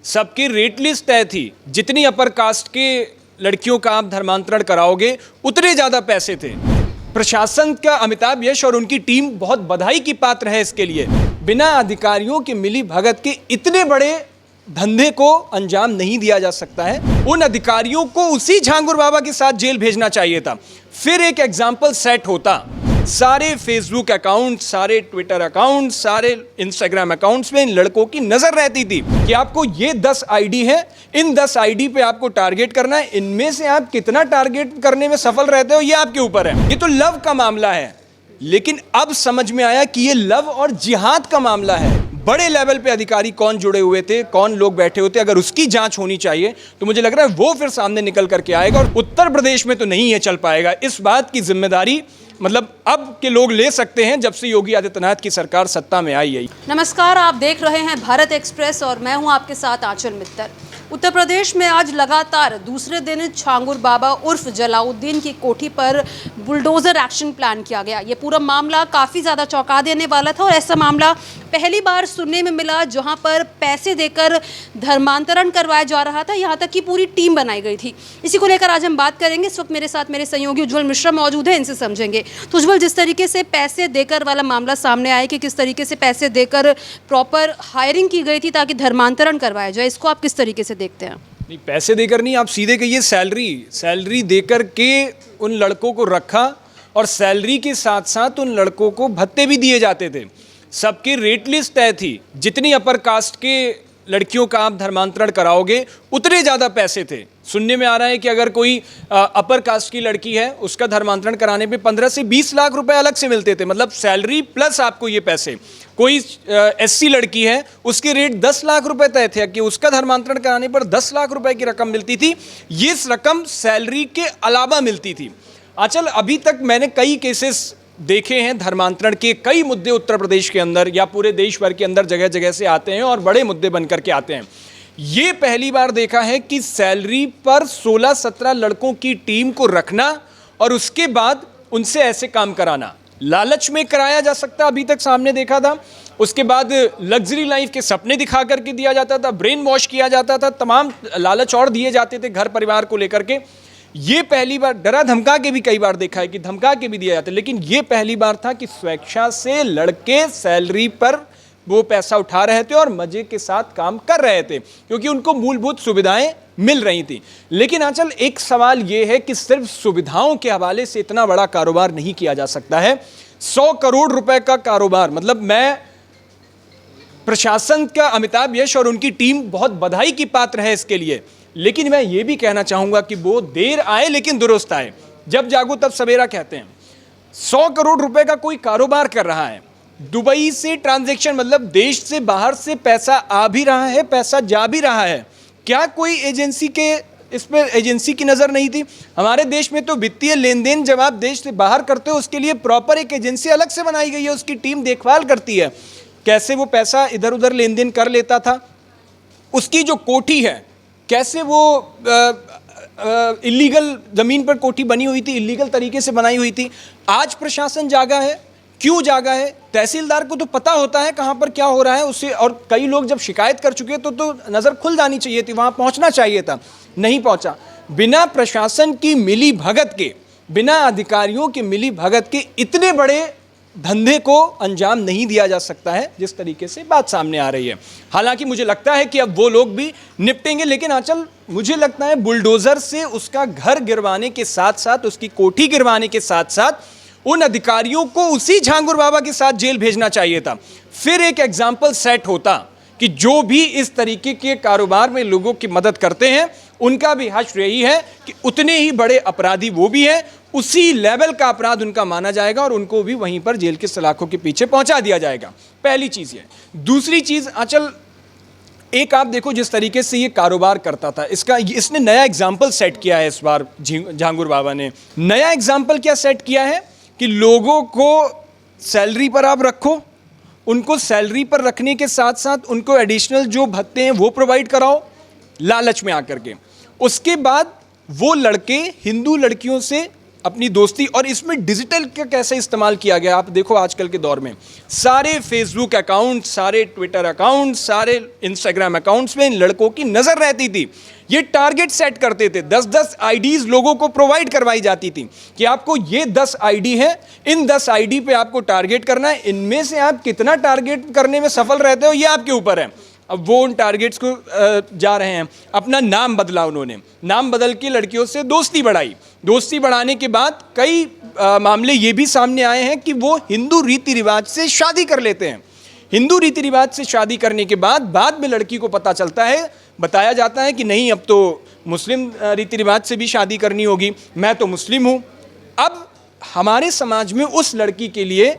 सबकी rate list तय थी, जितनी अपर कास्ट के लड़कियों का आप धर्मांतरण कराओगे उतने ज़्यादा पैसे थे। प्रशासन का अमिताभ यश और उनकी टीम बहुत बधाई की पात्र है इसके लिए। बिना अधिकारियों की मिली भगत के इतने बड़े धंधे को अंजाम नहीं दिया जा सकता है। उन अधिकारियों को उसी झांगुर बाबा के साथ जेल भेजना चाहिए था। फिर एक एग्जाम्पल सेट होता। सारे फेसबुक अकाउंट, सारे ट्विटर अकाउंट, सारे इंस्टाग्राम अकाउंट्स में इन लड़कों की नजर रहती थी कि आपको ये 10 आईडी है, इन 10 आईडी पे आपको टारगेट करना है। इनमें से आप कितना टारगेट करने में सफल रहते हो ये आपके ऊपर है। ये तो लव का मामला है, लेकिन अब समझ में आया कि ये लव और जिहाद का मामला है। बड़े लेवल पे अधिकारी कौन जुड़े हुए थे, कौन लोग बैठे होते, अगर उसकी जांच होनी चाहिए तो मुझे लग रहा है वो फिर सामने निकल करके आएगा। और उत्तर प्रदेश में तो नहीं है चल पाएगा। इस बात की जिम्मेदारी मतलब अब के लोग ले सकते हैं जब से योगी आदित्यनाथ की सरकार सत्ता में आई है। नमस्कार, आप देख रहे हैं भारत एक्सप्रेस और मैं हूं आपके साथ आंचल मित्तर। उत्तर प्रदेश में आज लगातार दूसरे दिन झांगुर बाबा उर्फ जलाउद्दीन की कोठी पर बुलडोजर एक्शन प्लान किया गया। ये पूरा मामला काफ़ी ज़्यादा चौंका देने वाला था और ऐसा मामला पहली बार सुनने में मिला जहां पर पैसे देकर धर्मांतरण करवाया जा रहा था। यहां तक कि पूरी टीम बनाई गई थी। इसी को लेकर आज हम बात करेंगे। इस वक्त मेरे साथ मेरे सहयोगी उज्ज्वल मिश्रा मौजूद है, इनसे समझेंगे। तो उज्ज्वल, जिस तरीके से पैसे देकर वाला मामला सामने आया कि किस तरीके से पैसे देकर प्रॉपर हायरिंग की गई थी ताकि धर्मांतरण करवाया जाए, इसको आप किस तरीके से देखते हैं? नहीं, पैसे देकर नहीं, आप सीधे कहिए सैलरी देकर के उन लड़कों को रखा और सैलरी के साथ साथ उन लड़कों को भत्ते भी दिए जाते थे। सबकी रेट लिस्ट तय थी, जितनी अपर कास्ट के लड़कियों का आप धर्मांतरण कराओगे उतने ज़्यादा पैसे थे। सुनने में आ रहा है कि अगर कोई अपर कास्ट की लड़की है उसका धर्मांतरण कराने पे 15 से 20 लाख रुपए अलग से मिलते थे, मतलब सैलरी प्लस आपको ये पैसे। कोई एससी लड़की है उसके रेट 10 लाख रुपए तय थे कि उसका धर्मांतरण कराने पर 10 लाख रुपए की रकम मिलती थी। ये रकम सैलरी के अलावा मिलती थी। आंचल, अभी तक मैंने कई केसेस देखे हैं धर्मांतरण के। कई मुद्दे उत्तर प्रदेश के अंदर या पूरे देश भर के अंदर जगह जगह से आते हैं और बड़े मुद्दे बनकर के आते हैं। ये पहली बार देखा है कि सैलरी पर 16-17 लड़कों की टीम को रखना और उसके बाद उनसे ऐसे काम कराना। लालच में कराया जा सकता, अभी तक सामने देखा था। उसके बाद लग्जरी लाइफ के सपने दिखा करके दिया जाता था, ब्रेन वॉश किया जाता था, तमाम लालच और दिए जाते थे घर परिवार को लेकर के। ये पहली बार, डरा धमका के भी कई बार देखा है कि धमका के भी दिया जाता है, लेकिन ये पहली बार था कि स्वेच्छा से लड़के सैलरी पर वो पैसा उठा रहे थे और मजे के साथ काम कर रहे थे क्योंकि उनको मूलभूत सुविधाएं मिल रही थी। लेकिन आंचल, एक सवाल ये है कि सिर्फ सुविधाओं के हवाले से इतना बड़ा कारोबार नहीं किया जा सकता है। 100 करोड़ रुपए का कारोबार, मतलब मैं प्रशासन का अमिताभ यश और उनकी टीम बहुत बधाई की पात्र है इसके लिए। लेकिन मैं ये भी कहना चाहूंगा कि वो देर आए लेकिन दुरुस्त आए। जब जागो तब सवेरा कहते हैं। 100 करोड़ रुपए का कोई कारोबार कर रहा है, दुबई से ट्रांजैक्शन, मतलब देश से बाहर से पैसा आ भी रहा है, पैसा जा भी रहा है। क्या कोई एजेंसी के इस पर एजेंसी की नज़र नहीं थी? हमारे देश में तो वित्तीय लेन देन जब आप देश से बाहर करते हो उसके लिए प्रॉपर एक एजेंसी अलग से बनाई गई है, उसकी टीम देखभाल करती है कैसे वो पैसा इधर उधर लेन देन कर लेता था। उसकी जो कोठी है, कैसे वो इलीगल ज़मीन पर कोठी बनी हुई थी, इलीगल तरीके से बनाई हुई थी। आज प्रशासन जागा है। क्यों जागा है? तहसीलदार को तो पता होता है कहाँ पर क्या हो रहा है उससे, और कई लोग जब शिकायत कर चुके तो नज़र खुल जानी चाहिए थी, वहाँ पहुँचना चाहिए था, नहीं पहुँचा। बिना प्रशासन की मिली भगत के, बिना अधिकारियों की मिली भगत के इतने बड़े धंधे को अंजाम नहीं दिया जा सकता है जिस तरीके से बात सामने आ रही है। हालांकि मुझे लगता है कि अब वो लोग भी निपटेंगे, लेकिन आंचल, मुझे लगता है बुलडोजर से उसका घर गिरवाने के साथ साथ, उसकी कोठी गिरवाने के साथ साथ उन अधिकारियों को उसी झांगुर बाबा के साथ जेल भेजना चाहिए था। फिर एक एग्जाम्पल सेट होता कि जो भी इस तरीके के कारोबार में लोगों की मदद करते हैं उनका भी हश्र यही है कि उतने ही बड़े अपराधी वो भी हैं, उसी लेवल का अपराध उनका माना जाएगा और उनको भी वहीं पर जेल के सलाखों के पीछे पहुंचा दिया जाएगा। पहली चीज़ ये। दूसरी चीज़, आंचल, एक आप देखो जिस तरीके से ये कारोबार करता था, इसने नया एग्जाम्पल सेट किया है। इस बार झांगुर बाबा ने नया एग्जाम्पल क्या सेट किया है कि लोगों को सैलरी पर आप रखो, उनको सैलरी पर रखने के साथ साथ उनको एडिशनल जो भत्ते हैं वो प्रोवाइड कराओ लालच में आकर के। उसके बाद वो लड़के हिंदू लड़कियों से अपनी दोस्ती, और इसमें डिजिटल का कैसे इस्तेमाल किया गया आप देखो। आजकल के दौर में सारे फेसबुक अकाउंट, सारे ट्विटर अकाउंट, सारे इंस्टाग्राम अकाउंट्स में इन लड़कों की नज़र रहती थी। ये टारगेट सेट करते थे, 10-10 आईडीज़ लोगों को प्रोवाइड करवाई जाती थी कि आपको ये 10 आईडी है, इन 10 आईडी पे आपको टारगेट करना है, इनमें से आप कितना टारगेट करने में सफल रहते हो ये आपके ऊपर है। अब वो उन टारगेट्स को जा रहे हैं। अपना नाम बदला उन्होंने, नाम बदल के लड़कियों से दोस्ती बढ़ाई। दोस्ती बढ़ाने के बाद कई मामले ये भी सामने आए हैं कि वो हिंदू रीति रिवाज से शादी कर लेते हैं। हिंदू रीति रिवाज से शादी करने के बाद में लड़की को पता चलता है, बताया जाता है कि नहीं अब तो मुस्लिम रीति रिवाज से भी शादी करनी होगी, मैं तो मुस्लिम हूँ। अब हमारे समाज में उस लड़की के लिए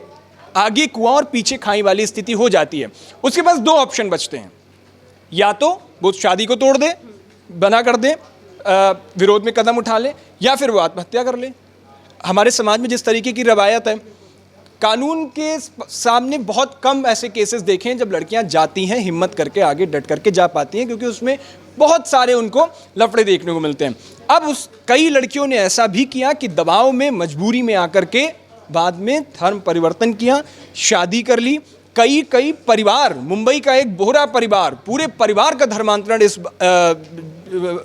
आगे कुआं और पीछे खाई वाली स्थिति हो जाती है। उसके पास 2 ऑप्शन बचते हैं, या तो वो शादी को तोड़ दे, बना कर दे, विरोध में कदम उठा ले, या फिर वो आत्महत्या कर ले। हमारे समाज में जिस तरीके की रवायत है, कानून के सामने बहुत कम ऐसे केसेस देखे हैं जब लड़कियां जाती हैं, हिम्मत करके आगे डट करके जा पाती हैं, क्योंकि उसमें बहुत सारे उनको लफड़े देखने को मिलते हैं। अब कई लड़कियों ने ऐसा भी किया कि दबाव में, मजबूरी में आकर के बाद में धर्म परिवर्तन किया, शादी कर ली। कई परिवार, मुंबई का एक बोहरा परिवार, पूरे परिवार का धर्मांतरण इस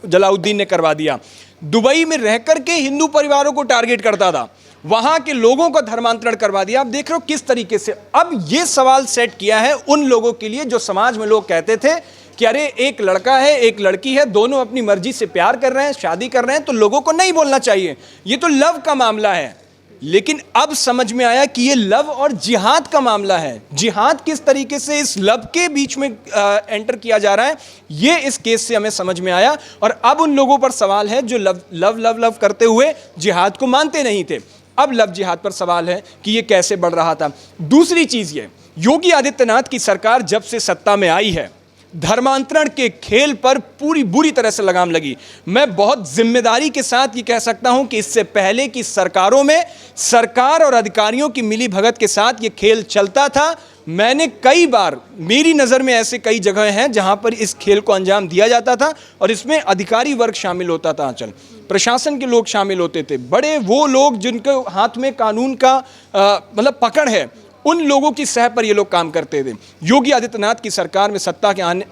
जलाउद्दीन ने करवा दिया। दुबई में रह करके हिंदू परिवारों को टारगेट करता था, वहां के लोगों का धर्मांतरण करवा दिया। आप देख रहे हो किस तरीके से अब ये सवाल सेट किया है उन लोगों के लिए जो समाज में लोग कहते थे कि अरे एक लड़का है, एक लड़की है, दोनों अपनी मर्जी से प्यार कर रहे हैं, शादी कर रहे हैं, तो लोगों को नहीं बोलना चाहिए, ये तो लव का मामला है। लेकिन अब समझ में आया कि ये लव और जिहाद का मामला है। जिहाद किस तरीके से इस लव के बीच में एंटर किया जा रहा है, ये इस केस से हमें समझ में आया। और अब उन लोगों पर सवाल है जो लव लव लव लव करते हुए जिहाद को मानते नहीं थे। अब लव जिहाद पर सवाल है कि ये कैसे बढ़ रहा था। दूसरी चीज ये, योगी आदित्यनाथ की सरकार जब से सत्ता में आई है, धर्मांतरण के खेल पर पूरी बुरी तरह से लगाम लगी। मैं बहुत जिम्मेदारी के साथ ये कह सकता हूं कि इससे पहले की सरकारों में सरकार और अधिकारियों की मिली भगत के साथ ये खेल चलता था। मैंने कई बार, मेरी नज़र में ऐसे कई जगह हैं जहां पर इस खेल को अंजाम दिया जाता था और इसमें अधिकारी वर्ग शामिल होता था, आंचल प्रशासन के लोग शामिल होते थे, बड़े वो लोग जिनके हाथ में कानून का मतलब पकड़ है, उन लोगों की सह पर ये लोग काम करते थे। योगी आदित्यनाथ की सरकार में सत्ता के आने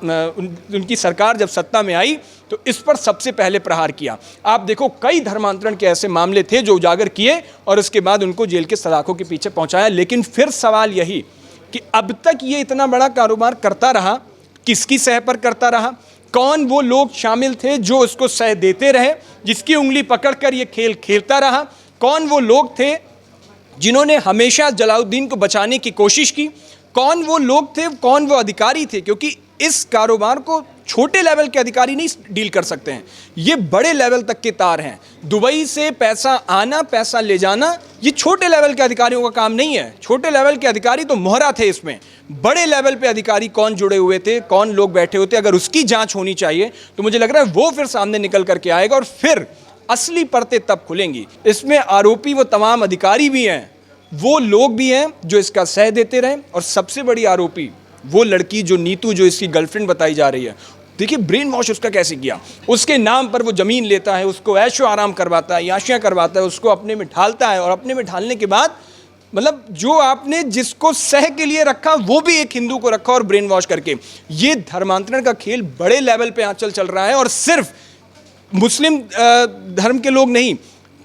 उनकी सरकार जब सत्ता में आई तो इस पर सबसे पहले प्रहार किया। आप देखो कई धर्मांतरण के ऐसे मामले थे जो उजागर किए और उसके बाद उनको जेल के सलाखों के पीछे पहुंचाया। लेकिन फिर सवाल यही कि अब तक ये इतना बड़ा कारोबार करता रहा, किसकी सह पर करता रहा, कौन वो लोग शामिल थे जो इसको सह देते रहे, जिसकी उंगली पकड़कर ये खेल खेलता रहा, कौन वो लोग थे जिन्होंने हमेशा जलाउद्दीन को बचाने की कोशिश की, कौन वो लोग थे, कौन वो अधिकारी थे। क्योंकि इस कारोबार को छोटे लेवल के अधिकारी नहीं डील कर सकते हैं, ये बड़े लेवल तक के तार हैं। दुबई से पैसा आना, पैसा ले जाना, ये छोटे लेवल के अधिकारियों का काम नहीं है। छोटे लेवल के अधिकारी तो मोहरा थे इसमें, बड़े लेवल पे अधिकारी कौन जुड़े हुए थे, कौन लोग बैठे होते, अगर उसकी जांच होनी चाहिए तो मुझे लग रहा है वो फिर सामने निकल करके आएगा और फिर असली परतें तब खुलेंगी। इसमें आरोपी वो तमाम अधिकारी भी हैं, वो लोग भी हैं जो इसका सह देते रहे, और सबसे बड़ी आरोपी वो लड़की जो नीतू, जो इसकी गर्लफ्रेंड बताई जा रही है। देखिए ब्रेन वॉश उसका कैसे किया, उसके नाम पर वो ज़मीन लेता है, उसको ऐशो आराम करवाता है, याशियाँ करवाता है, उसको अपने में ढालता है, और अपने में ढालने के बाद मतलब जो आपने जिसको सह के लिए रखा वो भी एक हिंदू को रखा और ब्रेन वॉश करके। ये धर्मांतरण का खेल बड़े लेवल पे आंचल चल रहा है, और सिर्फ मुस्लिम धर्म के लोग नहीं,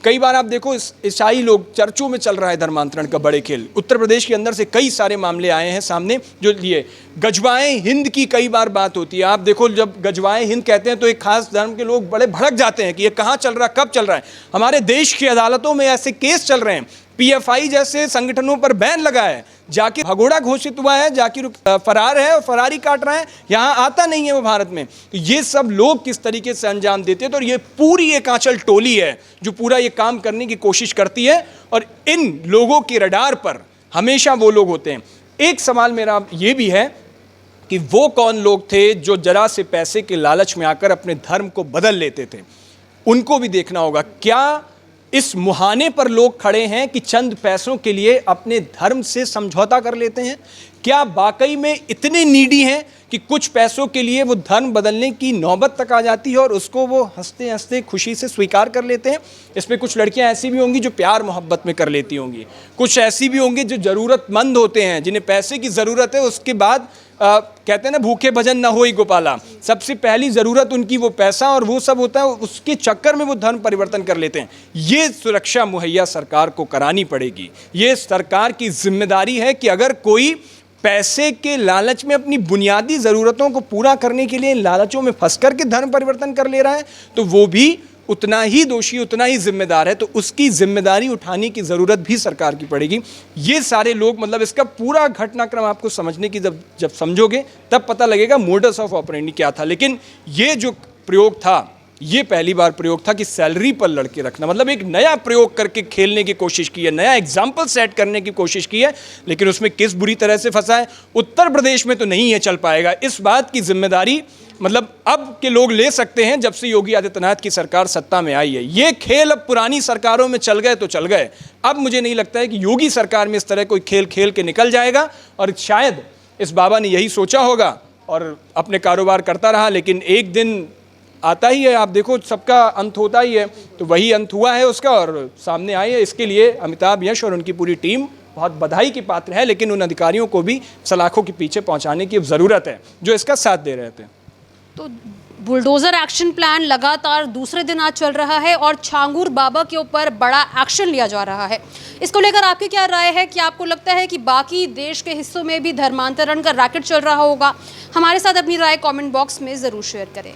कई बार आप देखो ईसाई लोग, चर्चों में चल रहा है धर्मांतरण का बड़े खेल। उत्तर प्रदेश के अंदर से कई सारे मामले आए हैं सामने, जो ये गजवाए हिंद की कई बार बात होती है। आप देखो जब गजवाए हिंद कहते हैं तो एक खास धर्म के लोग बड़े भड़क जाते हैं कि ये कहाँ चल रहा है, कब चल रहा है। हमारे देश की अदालतों में ऐसे केस चल रहे हैं, पीएफआई जैसे संगठनों पर बैन लगा है, जाकिर भगोड़ा घोषित हुआ है, जाकिर फरार है और फरारी काट रहा है, यहाँ आता नहीं है वो भारत में। तो ये सब लोग किस तरीके से अंजाम देते हैं, तो ये पूरी एक आंचल टोली है जो पूरा ये काम करने की कोशिश करती है, और इन लोगों के रडार पर हमेशा वो लोग होते हैं। एक सवाल मेरा ये भी है कि वो कौन लोग थे जो जरा से पैसे के लालच में आकर अपने धर्म को बदल लेते थे, उनको भी देखना होगा। क्या इस मुहाने पर लोग खड़े हैं कि चंद पैसों के लिए अपने धर्म से समझौता कर लेते हैं? क्या वाकई में इतने नीडी हैं कि कुछ पैसों के लिए वो धर्म बदलने की नौबत तक आ जाती है और उसको वो हंसते हंसते खुशी से स्वीकार कर लेते हैं। इसमें कुछ लड़कियां ऐसी भी होंगी जो प्यार मोहब्बत में कर लेती होंगी, कुछ ऐसी भी होंगी जो ज़रूरतमंद होते हैं, जिन्हें पैसे की ज़रूरत है। उसके बाद कहते हैं ना, भूखे भजन न होई गोपाला, सबसे पहली ज़रूरत उनकी वो पैसा और वो सब होता है, उसके चक्कर में वो धर्म परिवर्तन कर लेते हैं। ये सुरक्षा मुहैया सरकार को करानी पड़ेगी। ये सरकार की जिम्मेदारी है कि अगर कोई पैसे के लालच में अपनी बुनियादी ज़रूरतों को पूरा करने के लिए लालचों में फंस कर के धर्म परिवर्तन कर ले रहा है, तो वो भी उतना ही दोषी, उतना ही जिम्मेदार है। तो उसकी जिम्मेदारी उठाने की ज़रूरत भी सरकार की पड़ेगी। ये सारे लोग, मतलब इसका पूरा घटनाक्रम आपको समझने की जब समझोगे तब पता लगेगा मोडस ऑफ ऑपरेंडी क्या था। लेकिन ये जो प्रयोग था, ये पहली बार प्रयोग था कि सैलरी पर लड़के रखना, मतलब एक नया प्रयोग करके खेलने की कोशिश की है, नया एग्जाम्पल सेट करने की कोशिश की है। लेकिन उसमें किस बुरी तरह से फंसा है, उत्तर प्रदेश में तो नहीं है चल पाएगा। इस बात की जिम्मेदारी मतलब अब के लोग ले सकते हैं जब से योगी आदित्यनाथ की सरकार सत्ता में आई है। ये खेल अब पुरानी सरकारों में चल गए तो चल गए, अब मुझे नहीं लगता है कि योगी सरकार में इस तरह कोई खेल खेल के निकल जाएगा। और शायद इस बाबा ने यही सोचा होगा और अपने कारोबार करता रहा, लेकिन एक दिन आता ही है, आप देखो सबका अंत होता ही है, तो वही अंत हुआ है उसका और सामने आए है। इसके लिए अमिताभ यश और उनकी पूरी टीम बहुत बधाई की पात्र है, लेकिन उन अधिकारियों को भी सलाखों के पीछे पहुंचाने की ज़रूरत है जो इसका साथ दे रहे थे। तो बुलडोज़र एक्शन प्लान लगातार दूसरे दिन आज चल रहा है और छांगुर बाबा के ऊपर बड़ा एक्शन लिया जा रहा है। इसको लेकर आपकी क्या राय है? कि आपको लगता है कि बाकी देश के हिस्सों में भी धर्मांतरण का रैकेट चल रहा होगा? हमारे साथ अपनी राय कमेंट बॉक्स में ज़रूर शेयर करें।